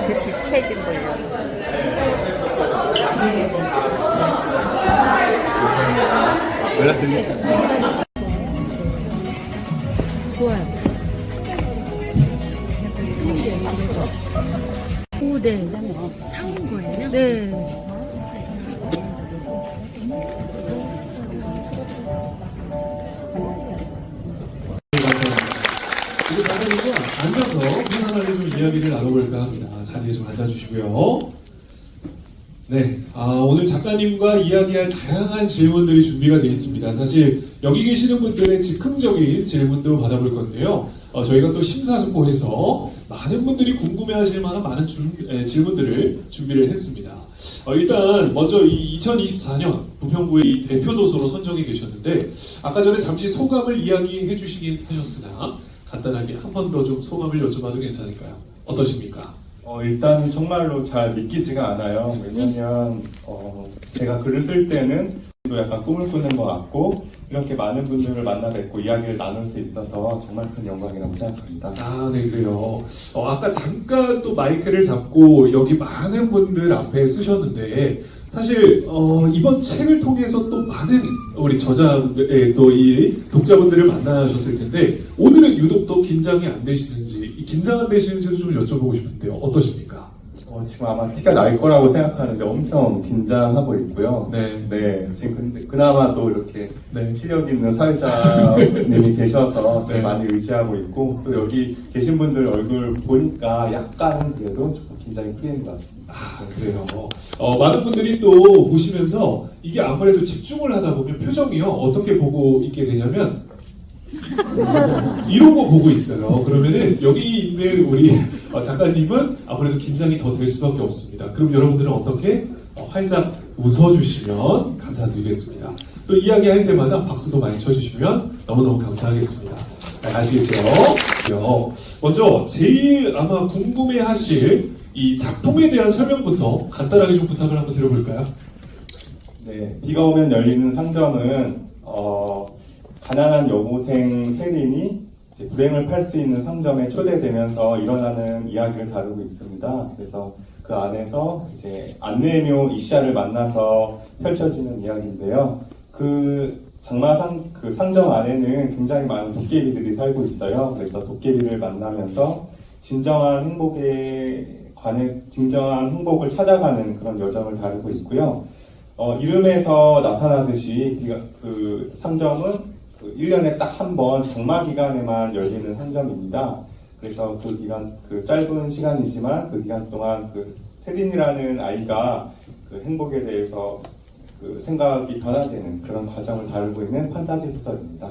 글씨 책인 거예요. 연락드리겠습니다. 좋아요. 오, 네. 사온 거예요? 네. 이제 사장님과 앉아서 편안하게 좀 이야기를 나눠볼까 합니다. 자리에 좀 앉아주시고요. 네, 오늘 작가님과 이야기할 다양한 질문들이 준비가 되어 있습니다. 사실 여기 계시는 분들의 즉흥적인 질문도 받아볼 건데요. 저희가 또 심사숙고해서 많은 분들이 궁금해하실 만한 많은 질문들을 준비를 했습니다. 일단 먼저 2024년 부평구의 대표 도서로 선정이 되셨는데 아까 전에 잠시 소감을 이야기해 주시긴 하셨으나 간단하게 한 번 더 좀 소감을 여쭤봐도 괜찮을까요? 어떠십니까? 일단 정말로 잘 믿기지가 않아요. 왜냐면 제가 글을 쓸 때는 또 약간 꿈을 꾸는 것 같고 이렇게 많은 분들을 만나 뵙고 이야기를 나눌 수 있어서 정말 큰 영광이라고 생각합니다. 네, 그래요. 아까 잠깐 또 마이크를 잡고 여기 많은 분들 앞에 쓰셨는데 사실 이번 책을 통해서 또 많은 우리 저자의 또 이 독자분들을 만나셨을 텐데 오늘은 유독 또 긴장이 안 되시는지 긴장 안 되시는지도 좀 여쭤보고 싶은데요. 어떠십니까? 지금 아마 티가 날 거라고 생각하는데 엄청 긴장하고 있고요. 네. 지금 근데 그나마 또 이렇게 네. 실력 있는 사회자님이 계셔서 네. 많이 의지하고 있고 또 여기 계신 분들 얼굴 보니까 약간 그래도 조금 긴장이 풀리는 것 같습니다. 그래요. 많은 분들이 또 보시면서 이게 아무래도 집중을 하다 보면 표정이요. 어떻게 보고 있게 되냐면 이러고 보고 있어요. 그러면은 여기 있는 우리 작가님은 아무래도 긴장이 더 될 수밖에 없습니다. 그럼 여러분들은 어떻게 활짝 웃어주시면 감사드리겠습니다. 또 이야기할 때마다 박수도 많이 쳐주시면 너무너무 감사하겠습니다. 아시겠죠? 먼저 제일 아마 궁금해하실 이 작품에 대한 설명부터 간단하게 좀 부탁을 한번 드려볼까요? 네, 비가 오면 열리는 상점은 가난한 여고생 세린이 이제 불행을 팔 수 있는 상점에 초대되면서 일어나는 이야기를 다루고 있습니다. 그래서 그 안에서 이제 안내묘 이샤를 만나서 펼쳐지는 이야기인데요. 그 상점 안에는 굉장히 많은 도깨비들이 살고 있어요. 그래서 도깨비를 만나면서 진정한 행복을 찾아가는 그런 여정을 다루고 있고요. 이름에서 나타나듯이 그 상점은 1년에 딱 한 번 장마 기간에만 열리는 상점입니다. 그래서 그 짧은 시간이지만 그 기간 동안 그 세린이라는 아이가 그 행복에 대해서 그 생각이 변화되는 그런 과정을 다루고 있는 판타지 소설입니다.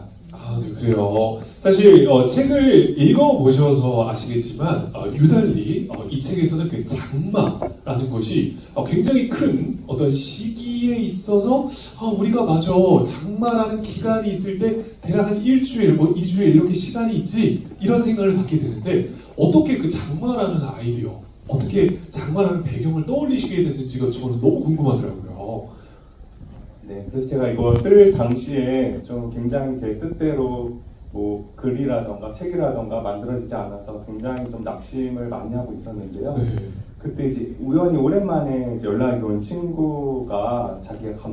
네, 그래요. 사실 책을 읽어보셔서 아시겠지만 유달리 이 책에서는 그 장마라는 것이 굉장히 큰 어떤 시기에 있어서 우리가 맞아 장마라는 기간이 있을 때 대략 한 일주일, 2주일 이렇게 시간이 있지 이런 생각을 갖게 되는데 어떻게 그 장마라는 아이디어, 어떻게 장마라는 배경을 떠올리시게 됐는지가 저는 너무 궁금하더라고요. 네, 그래서 제가 이거 쓸 당시에 좀 굉장히 제 뜻대로 글이라던가 책이라던가 만들어지지 않아서 굉장히 좀 낙심을 많이 하고 있었는데요. 네. 그때 이제 우연히 오랜만에 이제 연락이 온 친구가 자기가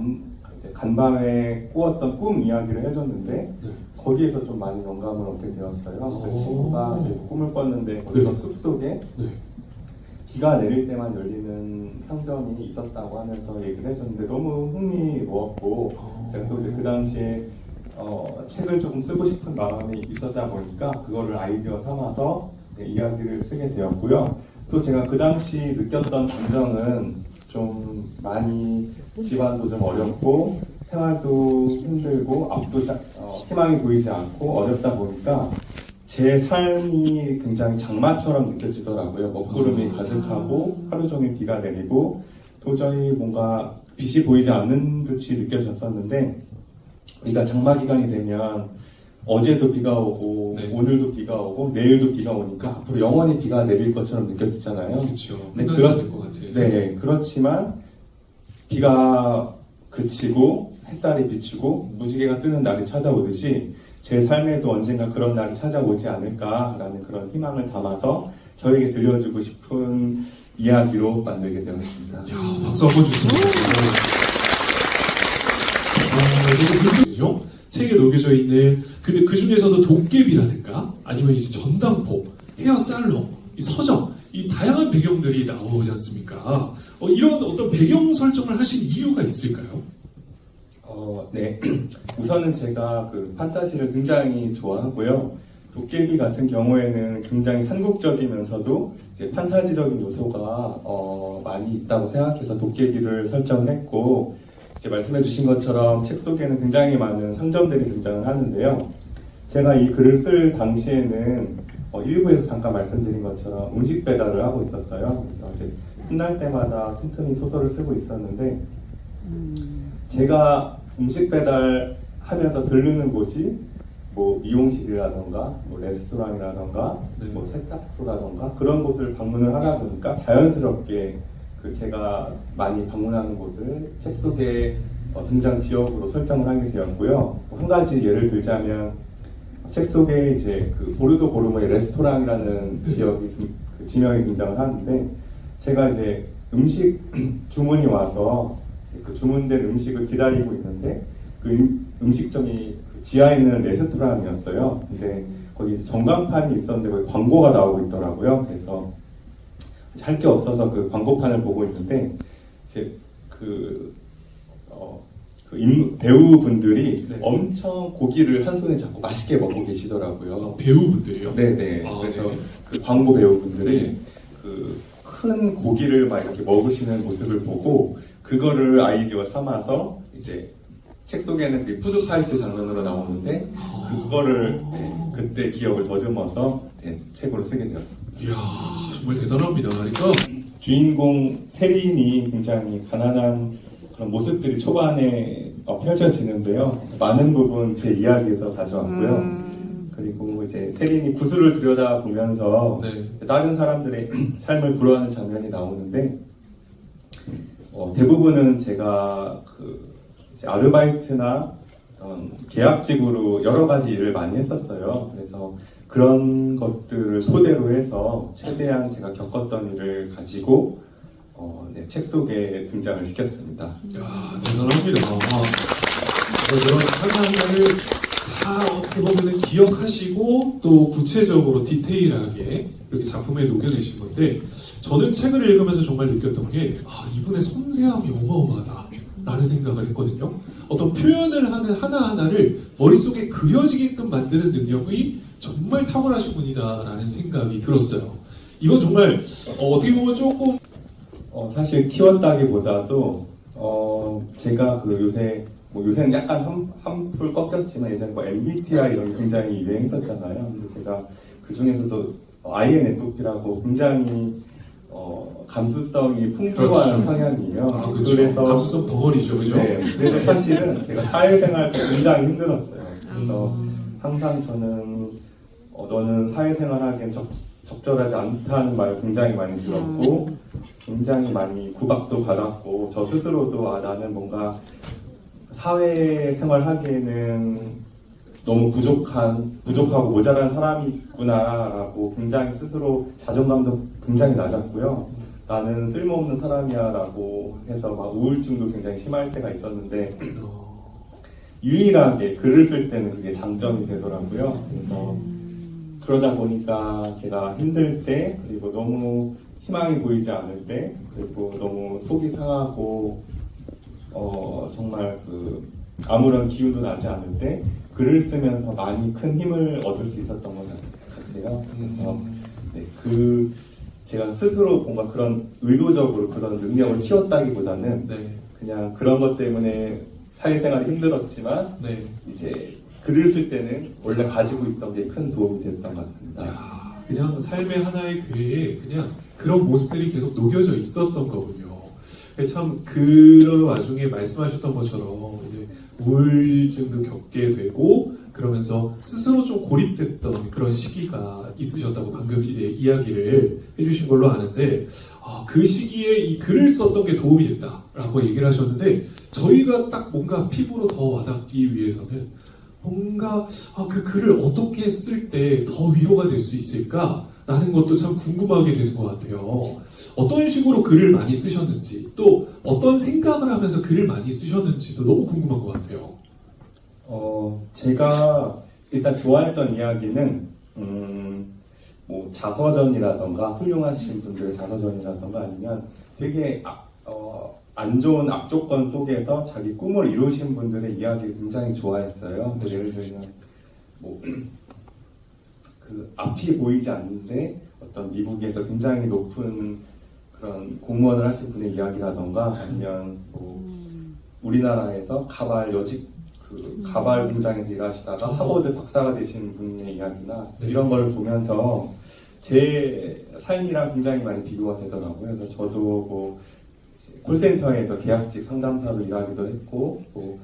간밤에 꾸었던 꿈 이야기를 해줬는데 네. 거기에서 좀 많이 영감을 얻게 되었어요. 그 친구가 이제 꿈을 꿨는데 거기서 숲속에 비가 내릴 때만 열리는 상점이 있었다고 하면서 얘기를 해줬는데 너무 흥미로웠고 제가 또 이제 그 당시에 책을 조금 쓰고 싶은 마음이 있었다 보니까 그거를 아이디어 삼아서 이야기를 쓰게 되었고요. 또 제가 그 당시 느꼈던 감정은 좀 많이 집안도 좀 어렵고 생활도 힘들고 앞도 희망이 보이지 않고 어렵다 보니까 제 삶이 굉장히 장마처럼 느껴지더라고요. 먹구름이 가득하고 하루 종일 비가 내리고 도저히 뭔가 빛이 보이지 않는 듯이 느껴졌었는데 우리가 장마 기간이 되면 어제도 비가 오고 오늘도 비가 오고 내일도 비가 오니까 앞으로 영원히 비가 내릴 것처럼 느껴지잖아요. 그렇죠. 네, 같은. 네, 그렇지만 비가 그치고 햇살이 비추고 무지개가 뜨는 날이 찾아오듯이 제 삶에도 언젠가 그런 날이 찾아오지 않을까라는 그런 희망을 담아서 저에게 들려주고 싶은 이야기로 만들게 되었습니다. 야, 박수 한번 주세요. 아, 책에 녹여져 있는 근데 그 중에서도 도깨비라든가 아니면 이제 전당포, 헤어살롱, 이 서적, 이 다양한 배경들이 나오지 않습니까? 이런 어떤 배경 설정을 하신 이유가 있을까요? 네. 우선은 제가 그 판타지를 굉장히 좋아하고요. 도깨비 같은 경우에는 굉장히 한국적이면서도 이제 판타지적인 요소가 많이 있다고 생각해서 도깨비를 설정을 했고, 이제 말씀해주신 것처럼 책 속에는 굉장히 많은 상점들이 등장을 하는데요. 제가 이 글을 쓸 당시에는 일부에서 잠깐 말씀드린 것처럼 음식 배달을 하고 있었어요. 그래서 이제 틈날 때마다 틈틈이 소설을 쓰고 있었는데, 제가 음식 배달 하면서 들르는 곳이 뭐 미용실이라던가 뭐 레스토랑이라던가 네. 뭐 세탁소라던가 그런 곳을 방문을 하다 보니까 자연스럽게 그 제가 많이 방문하는 곳을 책 속에 등장 지역으로 설정을 하게 되었고요. 한 가지 예를 들자면 책 속에 이제 그 보르도 고르모의 레스토랑이라는 지역이 그 지명이 등장을 하는데, 제가 이제 음식 주문이 와서 그 주문된 음식을 기다리고 있는데 그 음식점이 그 지하에 있는 레스토랑이었어요. 근데 거기 전광판이 있었는데 거기 광고가 나오고 있더라고요. 그래서 할 게 없어서 그 광고판을 보고 있는데 이제 배우분들이 네. 엄청 고기를 한 손에 잡고 맛있게 먹고 계시더라고요. 배우분들이요? 네네. 아, 그래서 네. 그 광고 배우분들이 네. 그 큰 고기를 막 이렇게 먹으시는 모습을 보고 그거를 아이디어 삼아서 이제 책 속에는 그 푸드파이트 장면으로 나오는데 그거를 그때 기억을 더듬어서 책으로 쓰게 되었습니다. 이야, 정말 대단합니다. 그러니까 주인공 세린이 굉장히 가난한 그런 모습들이 초반에 펼쳐지는데요. 많은 부분 제 이야기에서 가져왔고요. 그리고 이제 세린이 구슬을 들여다보면서 네. 다른 사람들의 삶을 불어하는 장면이 나오는데, 대부분은 제가 그 이제 아르바이트나 계약직으로 여러 가지 일을 많이 했었어요. 그래서 그런 것들을 토대로 해서 최대한 제가 겪었던 일을 가지고 책 속에 등장을 시켰습니다. 이야, 대단합니다. 그런 하나하나를 다 어떻게 보면 기억하시고 또 구체적으로 디테일하게 이렇게 작품에 녹여내신 건데, 저는 책을 읽으면서 정말 느꼈던 게 이분의 섬세함이 어마어마하다라는 생각을 했거든요. 어떤 표현을 하는 하나하나를 머릿속에 그려지게끔 만드는 능력이 정말 탁월하신 분이다라는 생각이 들었어요. 이건 정말 어떻게 보면 조금 사실 키웠다기보다도 제가 그 요새는 약간 한풀 꺾였지만 예전에 뭐 MBTI 이런 게 굉장히 유행했었잖아요. 근데 제가 그 중에서도 INFP라고 굉장히 감수성이 풍부한 그렇죠. 성향이에요. 그렇죠. 그래서 감수성 덩어리죠, 그죠? 네, 그래서 사실은 제가 사회생활 때 굉장히 힘들었어요. 그래서 항상 저는 너는 사회생활 하기엔 적절하지 않다는 말을 굉장히 많이 들었고 굉장히 많이 구박도 받았고 저 스스로도 나는 뭔가 사회생활 하기에는 너무 부족하고 모자란 사람이 있구나라고 굉장히 스스로 자존감도 굉장히 낮았고요. 나는 쓸모없는 사람이야 라고 해서 막 우울증도 굉장히 심할 때가 있었는데 유일하게 글을 쓸 때는 그게 장점이 되더라고요. 그래서 그러다 보니까 제가 힘들 때, 그리고 너무 희망이 보이지 않을 때, 그리고 너무 속이 상하고 정말 아무런 기운도 나지 않을 때 글을 쓰면서 많이 큰 힘을 얻을 수 있었던 것 같아요. 그래서 제가 스스로 뭔가 그런 의도적으로 그런 능력을 키웠다기보다는 그냥 그런 것 때문에 사회생활이 힘들었지만 이제 글을 쓸 때는 원래 가지고 있던 게 큰 도움이 됐던 것 같습니다. 야, 그냥 삶의 하나의 궤에 그냥 그런 모습들이 계속 녹여져 있었던 거군요. 참 그런 와중에 말씀하셨던 것처럼 이제 우울증도 겪게 되고 그러면서 스스로 좀 고립됐던 그런 시기가 있으셨다고 방금 이제 이야기를 해주신 걸로 아는데, 그 시기에 이 글을 썼던 게 도움이 됐다라고 얘기를 하셨는데, 저희가 딱 뭔가 피부로 더 와닿기 위해서는 뭔가 그 글을 어떻게 쓸 때 더 위로가 될 수 있을까라는 것도 참 궁금하게 되는 것 같아요. 어떤 식으로 글을 많이 쓰셨는지, 또 어떤 생각을 하면서 글을 많이 쓰셨는지도 너무 궁금한 것 같아요. 제가 일단 좋아했던 이야기는 뭐 자서전이라던가 훌륭하신 분들의 자서전이라던가 아니면 되게 안 좋은 악조건 속에서 자기 꿈을 이루신 분들의 이야기를 굉장히 좋아했어요. 예를 들면 뭐 그 앞이 보이지 않는데 어떤 미국에서 굉장히 높은 그런 공무원을 하신 분의 이야기라던가 아니면 뭐 우리나라에서 가발 가발 공장에서 일하시다가 하버드 박사가 되신 분의 이야기나 이런 걸 보면서 제 삶이랑 굉장히 많이 비교가 되더라고요. 그래서 저도 뭐 콜센터에서 계약직 상담사로 일하기도 했고, 뭐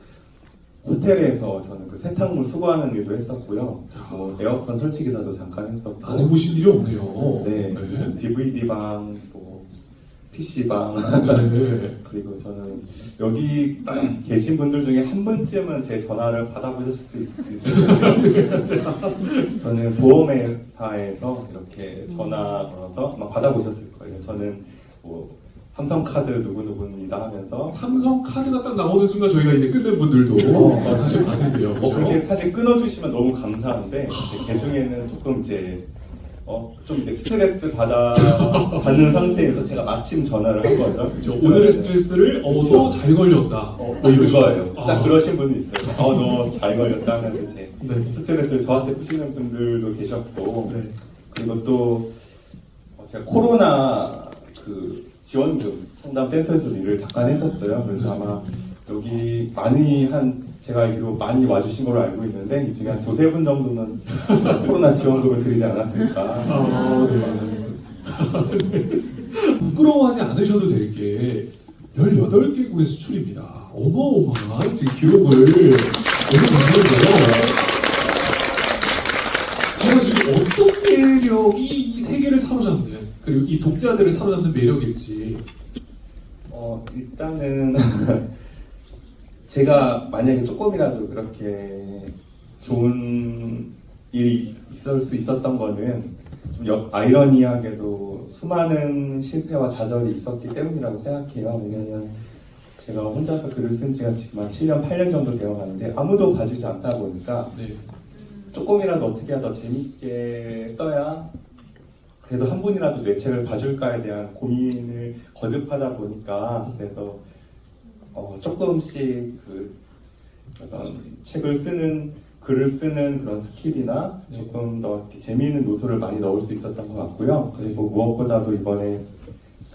호텔에서 저는 그 세탁물 수거하는 일도 했었고요. 뭐 에어컨 설치기사도 잠깐 했었고. 안 해보신 일이 없네요. 네. DVD방, 뭐 PC방. 네. 그리고 저는 여기 계신 분들 중에 한 분쯤은 제 전화를 받아보셨을 수 있을 텐데 저는 보험회사에서 이렇게 전화 걸어서 아마 받아보셨을 거예요. 저는 뭐 삼성카드 누구누구입니다 하면서 삼성카드가 딱 나오는 순간 저희가 이제 끊는 분들도 사실 많은데요. 그렇게 사실 끊어주시면 너무 감사한데 그 중에는 조금 이제 좀 이제 스트레스 받는 상태에서 제가 마침 전화를 한 거죠. 그렇죠. 오늘의 스트레스를 너 잘 걸렸다. 그거예요. 딱 그러신 분이 있어요. 너 잘 걸렸다 하면서 이제 네. 스트레스를 저한테 푸시는 분들도 계셨고 네. 그리고 또 제가 코로나 그 지원금 상담센터에서 일을 잠깐 했었어요. 그래서 아마 여기 제가 알기로 많이 와주신 걸로 알고 있는데 이 중에 한 두세 분 정도는 코로나 지원금을 드리지 않았을까. 부끄러워하지 않으셔도 될 게 18개국의 수출입니다. 어마어마한 지금 기록을 내세는데요. 이 어떤 매력이 이 세계를 사로잡는, 그리고 이 독자들을 사로잡는 매력일지. 일단은 제가 만약에 조금이라도 그렇게 좋은 일이 있을 수 있었던 거는 좀 아이러니하게도 수많은 실패와 좌절이 있었기 때문이라고 생각해요. 왜냐면 제가 혼자서 글을 쓴 지가 지금 한 7년, 8년 정도 되어 가는데 아무도 봐주지 않다 보니까 조금이라도 어떻게 더 재밌게 써야 그래도 한 분이라도 내 책을 봐줄까에 대한 고민을 거듭하다 보니까 그래서 조금씩 그 어떤 글을 쓰는 그런 스킬이나 조금 더 이렇게 재미있는 요소를 많이 넣을 수 있었던 것 같고요. 그리고 무엇보다도 이번에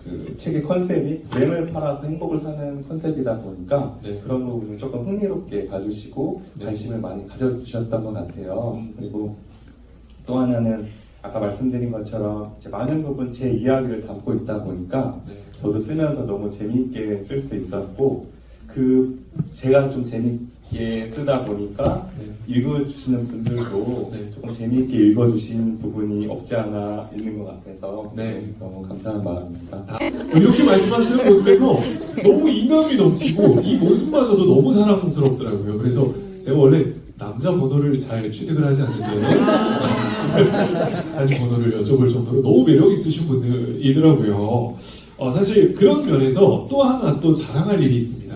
그 책의 컨셉이 불행을 팔아서 행복을 사는 컨셉이다 보니까 그런 부분을 조금 흥미롭게 봐주시고 관심을 많이 가져주셨던 것 같아요. 그리고 또 하나는 아까 말씀드린 것처럼 많은 부분 제 이야기를 담고 있다 보니까 저도 쓰면서 너무 재미있게 쓸 수 있었고 제가 좀 재미있게 쓰다 보니까 읽어주시는 분들도 조금 재미있게 읽어주신 부분이 없지 않아 있는 것 같아서 너무 감사한 마음입니다. 이렇게 말씀하시는 모습에서 너무 인간미 넘치고 이 모습마저도 너무 사랑스럽더라고요. 그래서 제가 원래 남자 번호를 잘 취득을 하지 않는데 아니 번호를 여쭤볼 정도로 너무 매력 있으신 분들이더라고요. 사실 그런 면에서 또 하나 또 자랑할 일이 있습니다.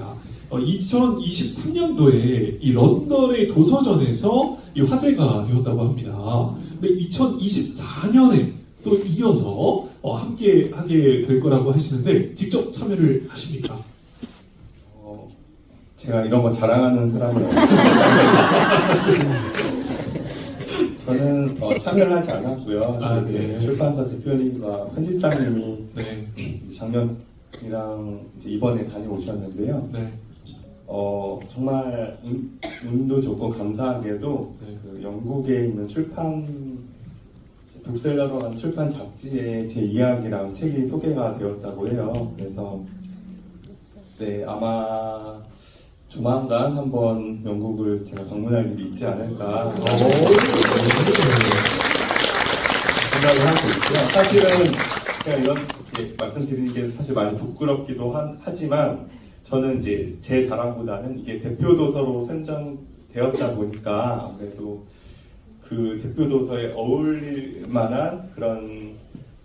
2023년도에 이 런던의 도서전에서 이 화제가 되었다고 합니다. 근데 2024년에 또 이어서 함께 하게 될 거라고 하시는데 직접 참여를 하십니까? 제가 이런 거 자랑하는 사람은 저는 참여를 하지 않았고요. 출판사 대표님과 편집장님이 작년이랑 이번에 다녀오셨는데요. 정말 운도 좋고 감사하게도 그 영국에 있는 북셀러로 한 출판 잡지에 제 이야기랑 책이 소개가 되었다고 해요. 그래서 아마 조만간 한번 영국을 제가 방문할 일이 있지 않을까 생각을 하고 있고요. 사실은 그냥 이렇게 말씀드리는 게 사실 많이 부끄럽기도 하지만 저는 이제 제 자랑보다는 이게 대표 도서로 선정되었다 보니까 아무래도 그 대표 도서에 어울릴 만한 그런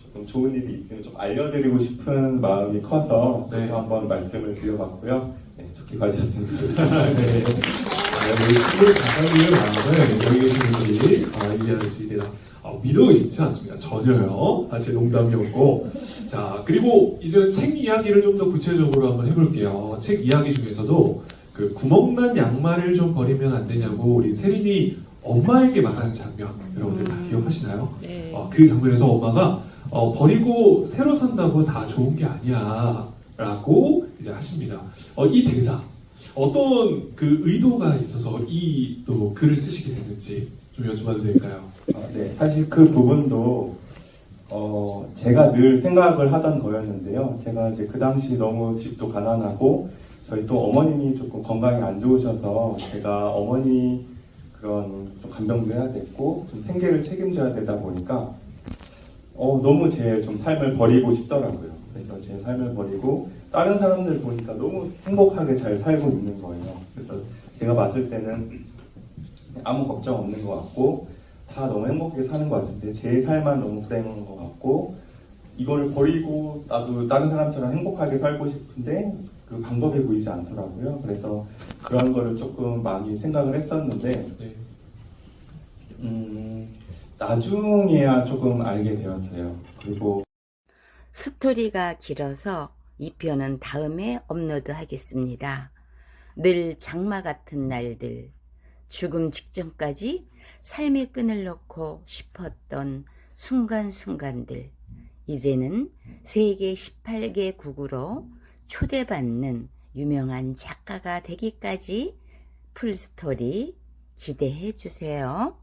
조금 좋은 일이 있으면 좀 알려드리고 싶은 마음이 커서 네. 한번 말씀을 드려봤고요. 네, 좋게 봐주셨으면 좋겠습니다. 네. 우리 신문 작가님의 마음을 여기 계신 분들이 이해할 수 있게 믿어 싶지 않습니다. 전혀요. 제 농담이었고. 자, 그리고 이제 책 이야기를 좀 더 구체적으로 한번 해볼게요. 책 이야기 중에서도 그 구멍난 양말을 좀 버리면 안 되냐고 우리 세린이 엄마에게 말하는 장면 여러분들 다 기억하시나요? 네. 그 장면에서 엄마가 버리고 새로 산다고 다 좋은 게 아니야 라고 이제 하십니다. 이 대사 어떤 그 의도가 있어서 이 또 글을 쓰시게 됐는지 좀 여쭤봐도 될까요? 네, 사실 그 부분도 제가 늘 생각을 하던 거였는데요. 제가 이제 그 당시 너무 집도 가난하고 저희 또 어머님이 조금 건강이 안 좋으셔서 제가 어머니 그런 좀 간병도 해야 됐고 좀 생계를 책임져야 되다 보니까 너무 제 좀 삶을 버리고 싶더라고요. 그래서 제 삶을 버리고 다른 사람들 보니까 너무 행복하게 잘 살고 있는 거예요. 그래서 제가 봤을 때는 아무 걱정 없는 것 같고 다 너무 행복하게 사는 것 같은데 제 삶만 너무 불행한 것 같고 이거를 버리고 나도 다른 사람처럼 행복하게 살고 싶은데 그 방법이 보이지 않더라고요. 그래서 그런 거를 조금 많이 생각을 했었는데 나중에야 조금 알게 되었어요. 그리고 스토리가 길어서 2편은 다음에 업로드 하겠습니다. 늘 장마 같은 날들, 죽음 직전까지 삶의 끈을 놓고 싶었던 순간순간들, 이제는 세계 18개국으로 초대받는 유명한 작가가 되기까지 풀스토리 기대해 주세요.